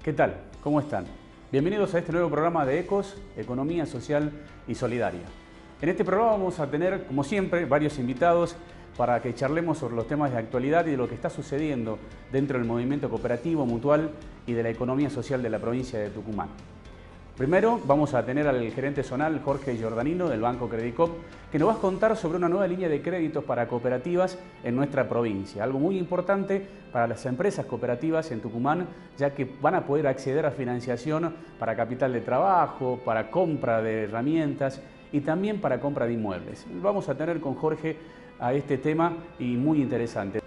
¿Qué tal? ¿Cómo están? Bienvenidos a este nuevo programa de ECOS, Economía Social y Solidaria. En este programa vamos a tener, como siempre, varios invitados para que charlemos sobre los temas de actualidad y de lo que está sucediendo dentro del movimiento cooperativo, mutual y de la economía social de la provincia de Tucumán. Primero vamos a tener al gerente zonal Jorge Giordanino del Banco Credicop, que nos va a contar sobre una nueva línea de créditos para cooperativas en nuestra provincia. Algo muy importante para las empresas cooperativas en Tucumán, ya que van a poder acceder a financiación para capital de trabajo, para compra de herramientas y también para compra de inmuebles. Vamos a tener con Jorge a este tema y muy interesante.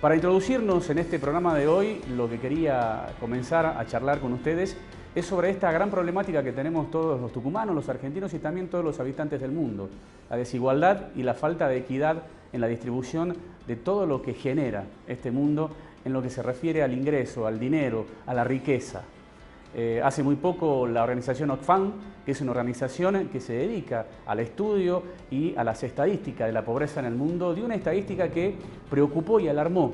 Para introducirnos en este programa de hoy, lo que quería comenzar a charlar con ustedes es sobre esta gran problemática que tenemos todos los tucumanos, los argentinos y también todos los habitantes del mundo. La desigualdad y la falta de equidad en la distribución de todo lo que genera este mundo en lo que se refiere al ingreso, al dinero, a la riqueza. Hace muy poco la organización Oxfam, que es una organización que se dedica al estudio y a las estadísticas de la pobreza en el mundo, dio una estadística que preocupó y alarmó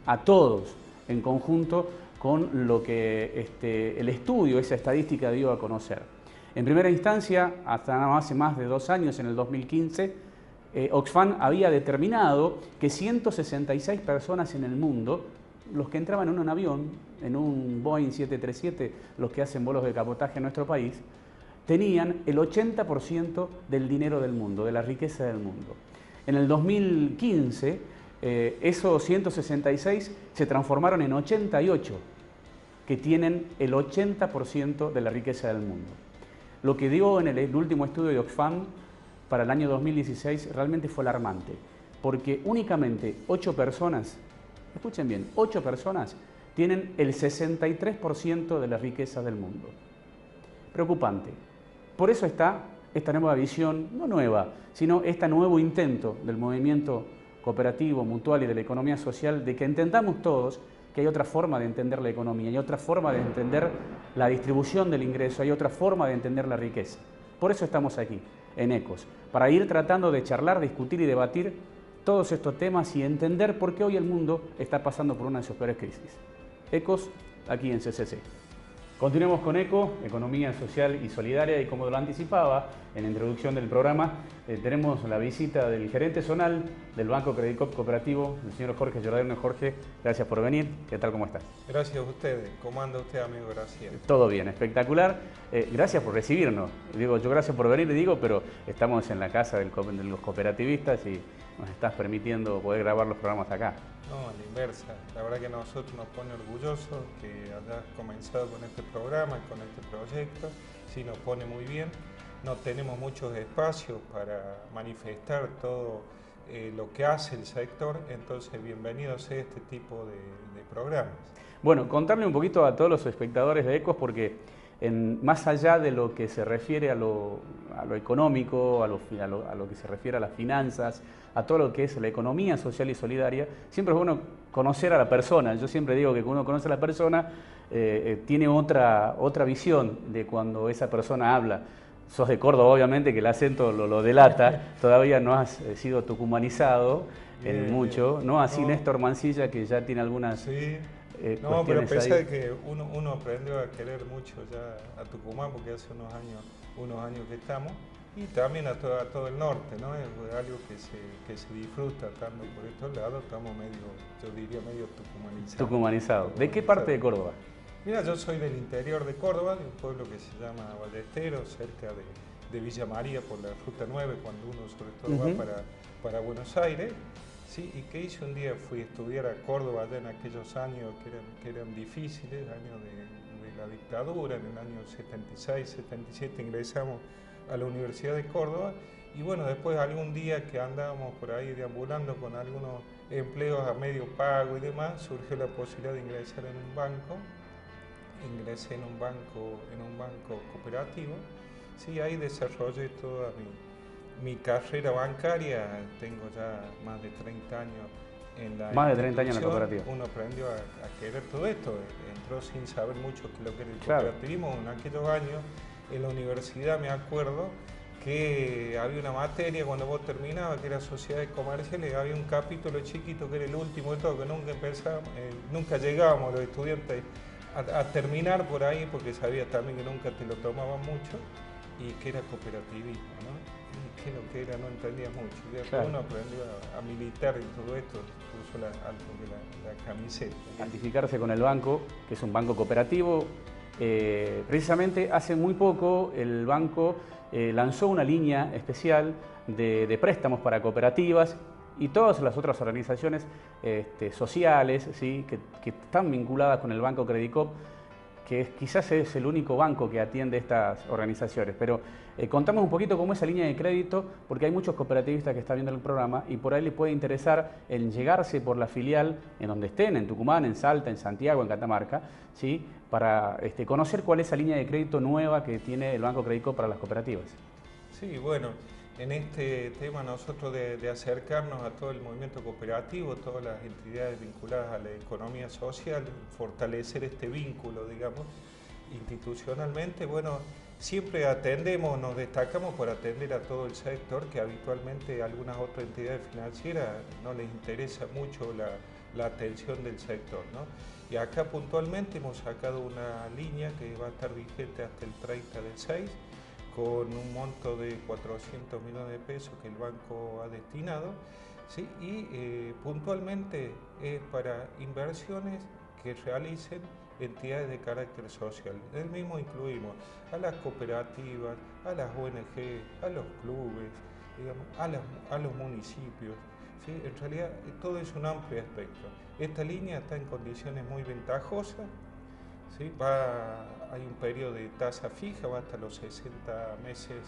a todos en conjunto con lo que el estudio, esa estadística dio a conocer. En primera instancia, hasta hace más de 2 años, en el 2015, Oxfam había determinado que 166 personas en el mundo, los que entraban en un avión, en un Boeing 737, los que hacen vuelos de cabotaje en nuestro país, tenían el 80% del dinero del mundo, de la riqueza del mundo. En el 2015, esos 166 se transformaron en 88, que tienen el 80% de la riqueza del mundo. Lo que dio en el último estudio de Oxfam para el año 2016 realmente fue alarmante, porque únicamente 8 personas, escuchen bien, 8 personas tienen el 63% de la riqueza del mundo. Preocupante. Por eso está esta nueva visión, no nueva, sino este nuevo intento del movimiento cooperativo, mutual y de la economía social, de que entendamos todos que hay otra forma de entender la economía, hay otra forma de entender la distribución del ingreso, hay otra forma de entender la riqueza. Por eso estamos aquí, en ECOS, para ir tratando de charlar, discutir y debatir todos estos temas y entender por qué hoy el mundo está pasando por una de sus peores crisis. ECOS, aquí en CCC. Continuemos con ECO, Economía Social y Solidaria, y como lo anticipaba en la introducción del programa, tenemos la visita del gerente zonal del Banco Credicop Cooperativo, el señor Jorge Giordanino. Jorge, gracias por venir. ¿Qué tal? ¿Cómo estás? Gracias a ustedes. ¿Cómo anda usted, amigo? Gracias. Todo bien, espectacular. Gracias por recibirnos. Digo, yo gracias por venir, digo, pero estamos en la casa de los cooperativistas y nos estás permitiendo poder grabar los programas acá. No, a la inversa. La verdad que a nosotros nos pone orgullosos que hayas comenzado con este programa y con este proyecto. Sí, nos pone muy bien. No tenemos muchos espacios para manifestar todo lo que hace el sector, entonces bienvenidos a este tipo de programas. Bueno, contarle un poquito a todos los espectadores de ECOS, porque más allá de lo que se refiere a lo económico, a lo que se refiere a las finanzas, a todo lo que es la economía social y solidaria, siempre es bueno conocer a la persona. Yo siempre digo que cuando uno conoce a la persona, tiene otra visión de cuando esa persona habla. Sos de Córdoba, obviamente, que el acento lo delata, todavía no has sido tucumanizado en mucho, ¿no? Así no. Néstor Mancilla, que ya tiene algunas... Sí. No, pero pensé que uno aprendió a querer mucho ya a Tucumán, porque hace unos años que estamos, y también a todo el norte, ¿no? Es algo que se disfruta estando por estos lados, estamos yo diría medio tucumanizados. ¿De qué parte de Córdoba? Mira, yo soy del interior de Córdoba, de un pueblo que se llama Ballesteros, cerca de Villa María, por la Ruta 9, cuando uno sobre todo va para Buenos Aires. Sí, y que hice un día, fui a estudiar a Córdoba allá en aquellos años que eran difíciles, años de la dictadura, en el año 76, 77 ingresamos a la Universidad de Córdoba, y bueno, después algún día que andábamos por ahí deambulando con algunos empleos a medio pago y demás, surgió la posibilidad de ingresar en un banco. Ingresé en un banco cooperativo, sí, ahí desarrollé toda mi carrera bancaria. Tengo ya más de 30 años en la Más de 30 años en la cooperativa. Uno aprendió a querer todo esto, entró sin saber mucho lo que era el cooperativismo. En aquellos años, en la universidad me acuerdo que había una materia cuando vos terminabas, que era sociedades comerciales, había un capítulo chiquito que era el último de todo, que nunca llegábamos los estudiantes a terminar por ahí, porque sabía también que nunca te lo tomaban mucho, y que era cooperativismo, ¿no? Y que lo que era no entendía mucho. Y después claro. uno aprendió a militar en todo esto, puso la camiseta. Identificarse con el banco, que es un banco cooperativo. Precisamente hace muy poco el banco lanzó una línea especial de préstamos para cooperativas y todas las otras organizaciones sociales, ¿sí? que están vinculadas con el Banco Credicop, que quizás es el único banco que atiende estas organizaciones. Pero contamos un poquito cómo es esa línea de crédito, porque hay muchos cooperativistas que están viendo el programa y por ahí les puede interesar en llegarse por la filial en donde estén, en Tucumán, en Salta, en Santiago, en Catamarca, ¿sí? Para conocer cuál es esa línea de crédito nueva que tiene el Banco Credicop para las cooperativas. Sí, bueno, en este tema nosotros de acercarnos a todo el movimiento cooperativo, todas las entidades vinculadas a la economía social, fortalecer este vínculo, digamos, institucionalmente, bueno, siempre atendemos, nos destacamos por atender a todo el sector, que habitualmente a algunas otras entidades financieras no les interesa mucho la atención del sector, ¿no? Y acá puntualmente hemos sacado una línea que va a estar vigente hasta el 30/6, con un monto de 400 millones de pesos que el banco ha destinado, ¿sí? Y puntualmente es para inversiones que realicen entidades de carácter social. En el mismo incluimos a las cooperativas, a las ONG, a los clubes, digamos, a los municipios, ¿sí? En realidad todo es un amplio espectro. Esta línea está en condiciones muy ventajosas. ¿Sí? Hay un periodo de tasa fija, va hasta los 60 meses,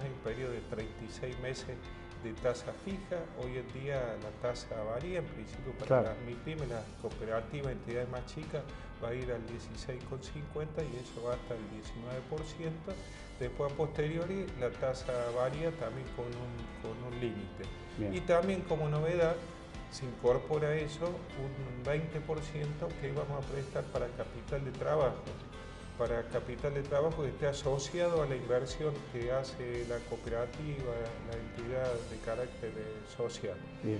hay un periodo de 36 meses de tasa fija. Hoy en día la tasa varía, en principio para las MIPYME, las cooperativas, entidades más chicas, va a ir al 16,50 y eso va hasta el 19%. Después a posteriori la tasa varía también con un límite. Y también como novedad, se incorpora eso, un 20% que vamos a prestar para capital de trabajo que esté asociado a la inversión que hace la cooperativa, la entidad de carácter social. Bien.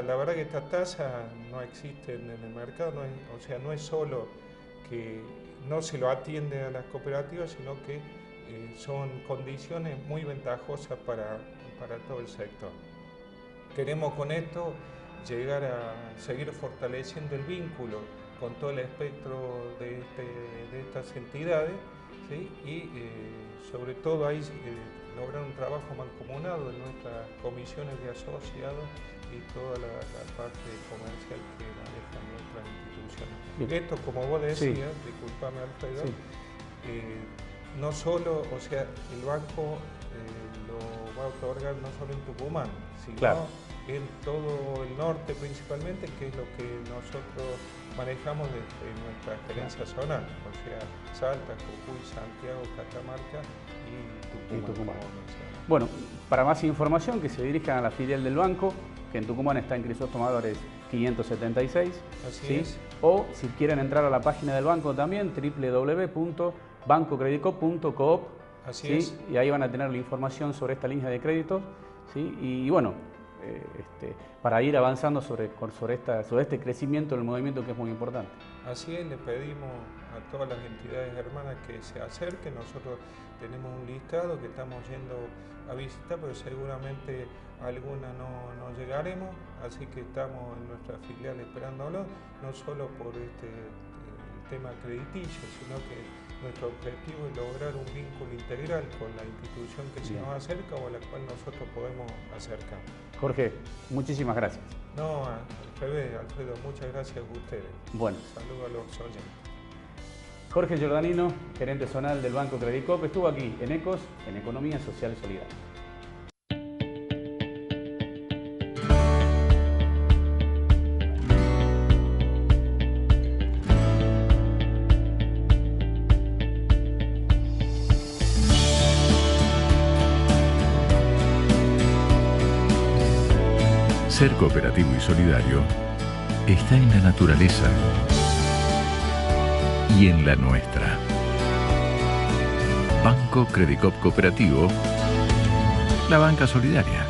La verdad que estas tasas no existen en el mercado, no es solo que no se lo atiende a las cooperativas, sino que son condiciones muy ventajosas para todo el sector. Queremos con esto llegar a seguir fortaleciendo el vínculo con todo el espectro de estas entidades, ¿sí? Y sobre todo ahí lograr un trabajo mancomunado en nuestras comisiones de asociados y toda la parte comercial que manejan nuestras instituciones. Bien. Esto, como vos decías, sí. Disculpame Alfredo, sí. No solo, o sea, el banco lo va a otorgar no solo en Tucumán, sino en todo el norte principalmente, que es lo que nosotros manejamos desde nuestra gerencia zonal, o sea, Salta, Jujuy, Santiago, Catamarca y Tucumán. Bueno, para más información que se dirijan a la filial del banco, que en Tucumán está en Crisóstomo Álvarez 576. Así es. O si quieren entrar a la página del banco también, www.bancocredicop.coop. Así es. Y ahí van a tener la información sobre esta línea de crédito. ¿Sí? Y bueno, para ir avanzando sobre este crecimiento del movimiento que es muy importante. Así es, le pedimos a todas las entidades hermanas que se acerquen. Nosotros tenemos un listado que estamos yendo a visitar, pero seguramente alguna no llegaremos, así que estamos en nuestra filial esperándolo, no solo por el tema crediticio, sino que nuestro objetivo es lograr un vínculo integral con la institución que se nos acerca o a la cual nosotros podemos acercar. Jorge, muchísimas gracias. No, al revés, Alfredo, muchas gracias a ustedes. Bueno. Saludos a los oyentes. Jorge Giordanino, gerente zonal del Banco Credicop, estuvo aquí en ECOS, en Economía Social y Solidaria. Ser cooperativo y solidario está en la naturaleza y en la nuestra. Banco Credicop Cooperativo, la banca solidaria.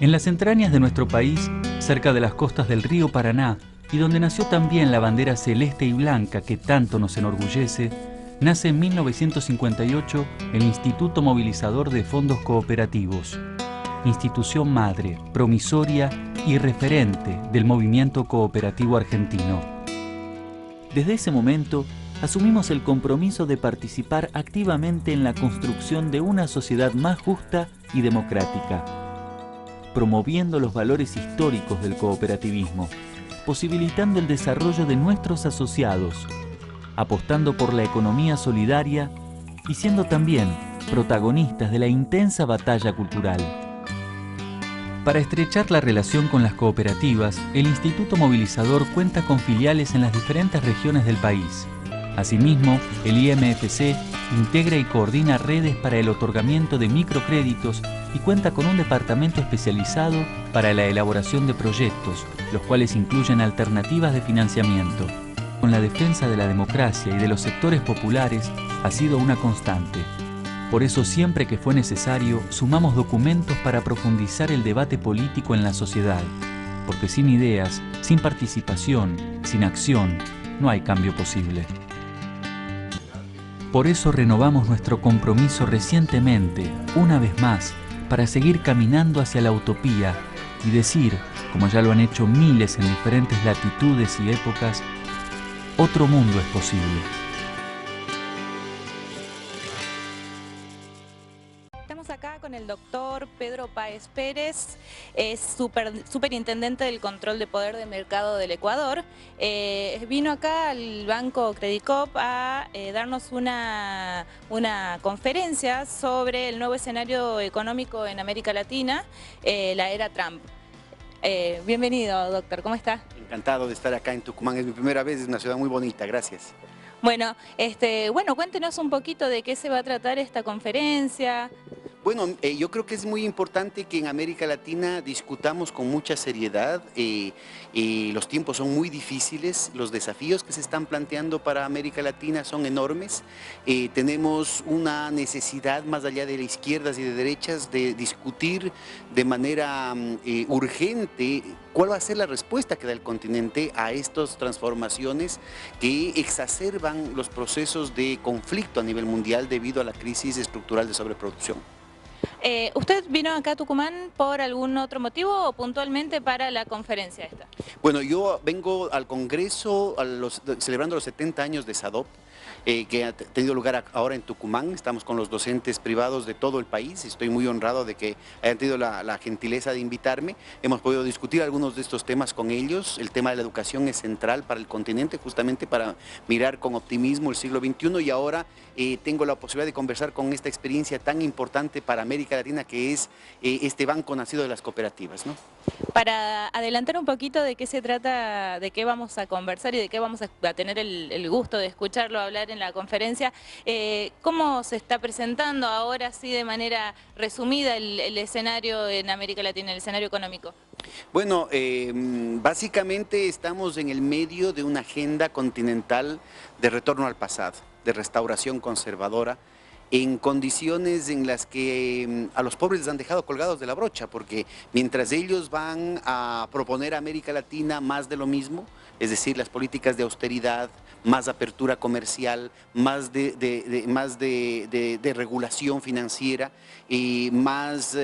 En las entrañas de nuestro país, cerca de las costas del río Paraná, y donde nació también la bandera celeste y blanca que tanto nos enorgullece, nace en 1958 el Instituto Movilizador de Fondos Cooperativos, institución madre, promisoria y referente del movimiento cooperativo argentino. Desde ese momento, asumimos el compromiso de participar activamente en la construcción de una sociedad más justa y democrática, promoviendo los valores históricos del cooperativismo, posibilitando el desarrollo de nuestros asociados, apostando por la economía solidaria y siendo también protagonistas de la intensa batalla cultural. Para estrechar la relación con las cooperativas, el Instituto Movilizador cuenta con filiales en las diferentes regiones del país. Asimismo, el IMFC integra y coordina redes para el otorgamiento de microcréditos y cuenta con un departamento especializado para la elaboración de proyectos, los cuales incluyen alternativas de financiamiento. Con la defensa de la democracia y de los sectores populares ha sido una constante. Por eso, siempre que fue necesario, sumamos documentos para profundizar el debate político en la sociedad, porque sin ideas, sin participación, sin acción, no hay cambio posible. Por eso renovamos nuestro compromiso recientemente, una vez más, para seguir caminando hacia la utopía y decir, como ya lo han hecho miles en diferentes latitudes y épocas, otro mundo es posible. Estamos acá con el doctor Pedro Páez Pérez, es superintendente del control de poder de mercado del Ecuador. Vino acá al Banco Credicop a darnos una conferencia sobre el nuevo escenario económico en América Latina, la era Trump. Bienvenido, doctor, ¿cómo está? Encantado de estar acá en Tucumán, es mi primera vez, es una ciudad muy bonita, gracias. Bueno, cuéntenos un poquito de qué se va a tratar esta conferencia. Bueno, yo creo que es muy importante que en América Latina discutamos con mucha seriedad. Los tiempos son muy difíciles, los desafíos que se están planteando para América Latina son enormes. Tenemos una necesidad, más allá de izquierdas y de derechas, de discutir de manera urgente cuál va a ser la respuesta que da el continente a estas transformaciones que exacerban los procesos de conflicto a nivel mundial debido a la crisis estructural de sobreproducción. ¿Usted vino acá a Tucumán por algún otro motivo o puntualmente para la conferencia esta? Bueno, yo vengo al Congreso celebrando los 70 años de SADOP, que ha tenido lugar ahora en Tucumán. Estamos con los docentes privados de todo el país. Estoy muy honrado de que hayan tenido la gentileza de invitarme. Hemos podido discutir algunos de estos temas con ellos. El tema de la educación es central para el continente, justamente para mirar con optimismo el siglo XXI, y ahora tengo la posibilidad de conversar con esta experiencia tan importante para América Latina, que es este banco nacido de las cooperativas, ¿no? Para adelantar un poquito de qué se trata, de qué vamos a conversar y de qué vamos a tener el gusto de escucharlo hablar en la conferencia, ¿cómo se está presentando ahora sí de manera resumida el escenario en América Latina, el escenario económico? Bueno, básicamente estamos en el medio de una agenda continental de retorno al pasado, de restauración conservadora, en condiciones en las que a los pobres les han dejado colgados de la brocha, porque mientras ellos van a proponer a América Latina más de lo mismo, es decir, las políticas de austeridad, más apertura comercial, más de regulación financiera y más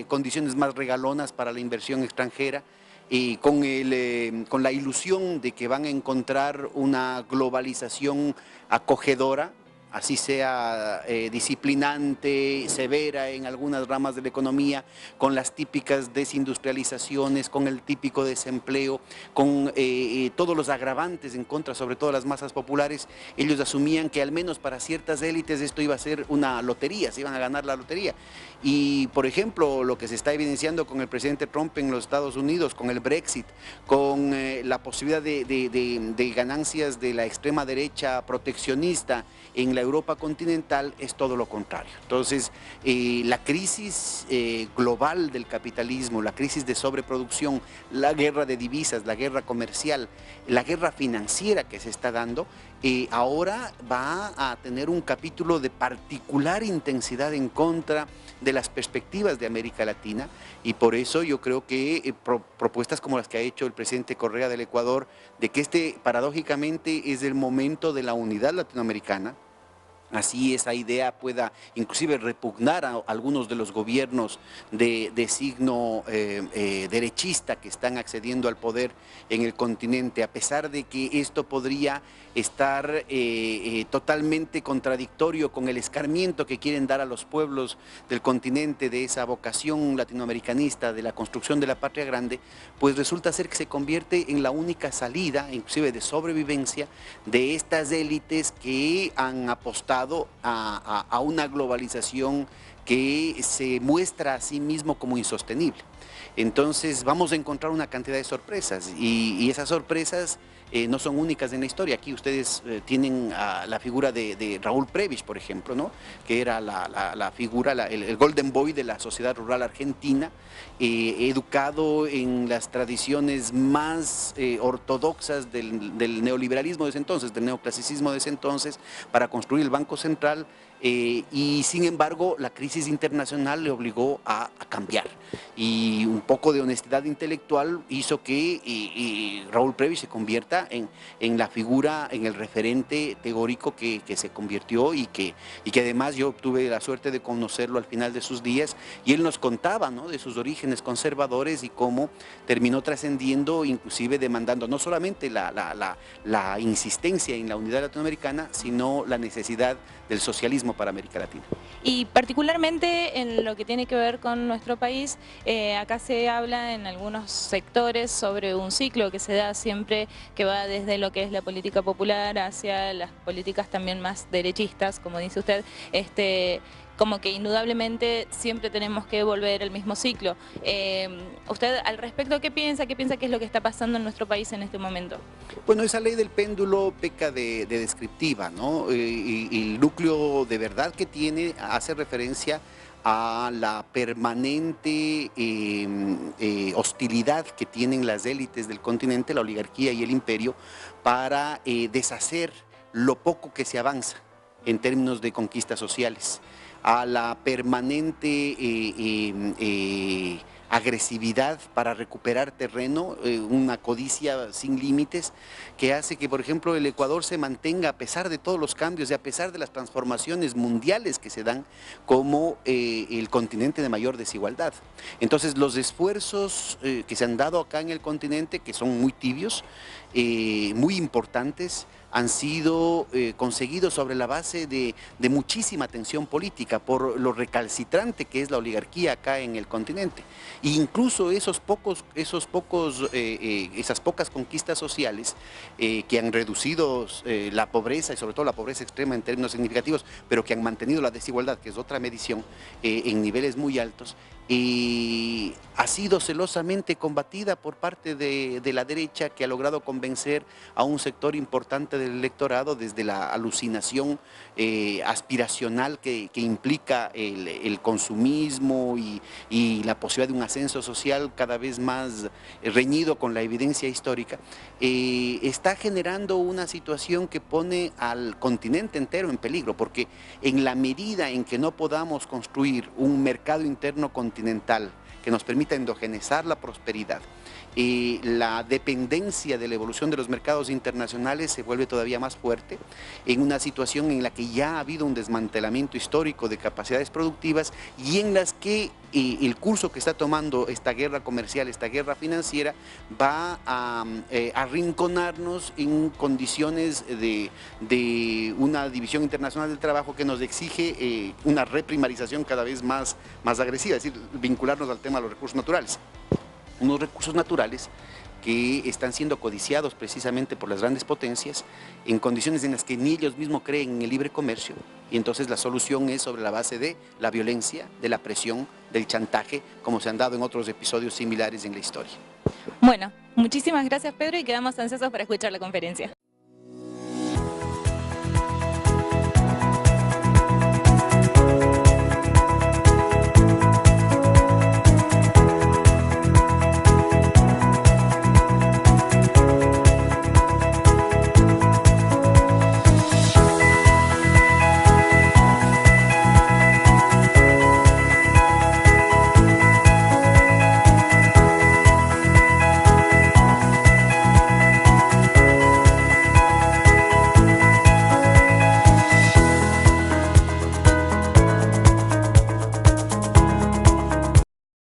condiciones más regalonas para la inversión extranjera, y con la ilusión de que van a encontrar una globalización acogedora, así sea disciplinante, severa en algunas ramas de la economía, con las típicas desindustrializaciones, con el típico desempleo, con todos los agravantes en contra, sobre todo las masas populares. Ellos asumían que al menos para ciertas élites esto iba a ser una lotería, se iban a ganar la lotería. Y, por ejemplo, lo que se está evidenciando con el presidente Trump en los Estados Unidos, con el Brexit, con la posibilidad de ganancias de la extrema derecha proteccionista en la Europa continental es todo lo contrario. Entonces, la crisis global del capitalismo, la crisis de sobreproducción, la guerra de divisas, la guerra comercial, la guerra financiera que se está dando, ahora va a tener un capítulo de particular intensidad en contra de las perspectivas de América Latina, y por eso yo creo que propuestas como las que ha hecho el presidente Correa del Ecuador, de que paradójicamente es el momento de la unidad latinoamericana, así esa idea pueda inclusive repugnar a algunos de los gobiernos de signo derechista que están accediendo al poder en el continente, a pesar de que esto podría estar totalmente contradictorio con el escarmiento que quieren dar a los pueblos del continente de esa vocación latinoamericanista, de la construcción de la patria grande, pues resulta ser que se convierte en la única salida, inclusive de sobrevivencia, de estas élites que han apostado a una globalización que se muestra a sí mismo como insostenible. Entonces vamos a encontrar una cantidad de sorpresas, y esas sorpresas no son únicas en la historia. Aquí ustedes tienen la figura de Raúl Prebisch, por ejemplo, ¿no? Que era la figura, el Golden Boy de la sociedad rural argentina, educado en las tradiciones más ortodoxas del neoliberalismo de ese entonces, del neoclasicismo de ese entonces, para construir el Banco Central. Y sin embargo la crisis internacional le obligó a cambiar, y un poco de honestidad intelectual hizo que Raúl Prebisch se convierta en la figura, en el referente teórico que se convirtió, y que además yo tuve la suerte de conocerlo al final de sus días, y él nos contaba, ¿no?, de sus orígenes conservadores y cómo terminó trascendiendo, inclusive demandando no solamente la insistencia en la unidad latinoamericana, sino la necesidad del socialismo para América Latina. Y particularmente en lo que tiene que ver con nuestro país, acá se habla en algunos sectores sobre un ciclo que se da siempre, que va desde lo que es la política popular hacia las políticas también más derechistas, como dice usted, como que indudablemente siempre tenemos que volver al mismo ciclo. ¿Usted al respecto qué piensa? ¿Qué piensa que es lo que está pasando en nuestro país en este momento? Bueno, esa ley del péndulo peca de descriptiva, ¿no? Y el núcleo de verdad que tiene hace referencia a la permanente hostilidad que tienen las élites del continente, la oligarquía y el imperio, para deshacer lo poco que se avanza en términos de conquistas sociales, a la permanente agresividad para recuperar terreno, una codicia sin límites que hace que, por ejemplo, el Ecuador se mantenga, a pesar de todos los cambios y a pesar de las transformaciones mundiales que se dan, como el continente de mayor desigualdad. Entonces, los esfuerzos que se han dado acá en el continente, que son muy tibios, muy importantes, han sido conseguidos sobre la base de muchísima tensión política por lo recalcitrante que es la oligarquía acá en el continente. E incluso esas pocas conquistas sociales que han reducido la pobreza, y sobre todo la pobreza extrema en términos significativos, pero que han mantenido la desigualdad, que es otra medición, en niveles muy altos, ha sido celosamente combatida por parte de la derecha, que ha logrado convencer a un sector importante del electorado, desde la alucinación aspiracional que implica el consumismo y la posibilidad de un ascenso social cada vez más reñido con la evidencia histórica, está generando una situación que pone al continente entero en peligro, porque en la medida en que no podamos construir un mercado interno continental que nos permita endogenizar la prosperidad, la dependencia de la evolución de los mercados internacionales se vuelve todavía más fuerte, en una situación en la que ya ha habido un desmantelamiento histórico de capacidades productivas, y en las que el curso que está tomando esta guerra comercial, esta guerra financiera, va a arrinconarnos en condiciones de una división internacional del trabajo que nos exige una reprimarización cada vez más agresiva, es decir, vincularnos al tema de los recursos naturales. Unos recursos naturales que están siendo codiciados precisamente por las grandes potencias, en condiciones en las que ni ellos mismos creen en el libre comercio, y entonces la solución es sobre la base de la violencia, de la presión, del chantaje, como se han dado en otros episodios similares en la historia. Bueno, muchísimas gracias, Pedro, y quedamos ansiosos para escuchar la conferencia.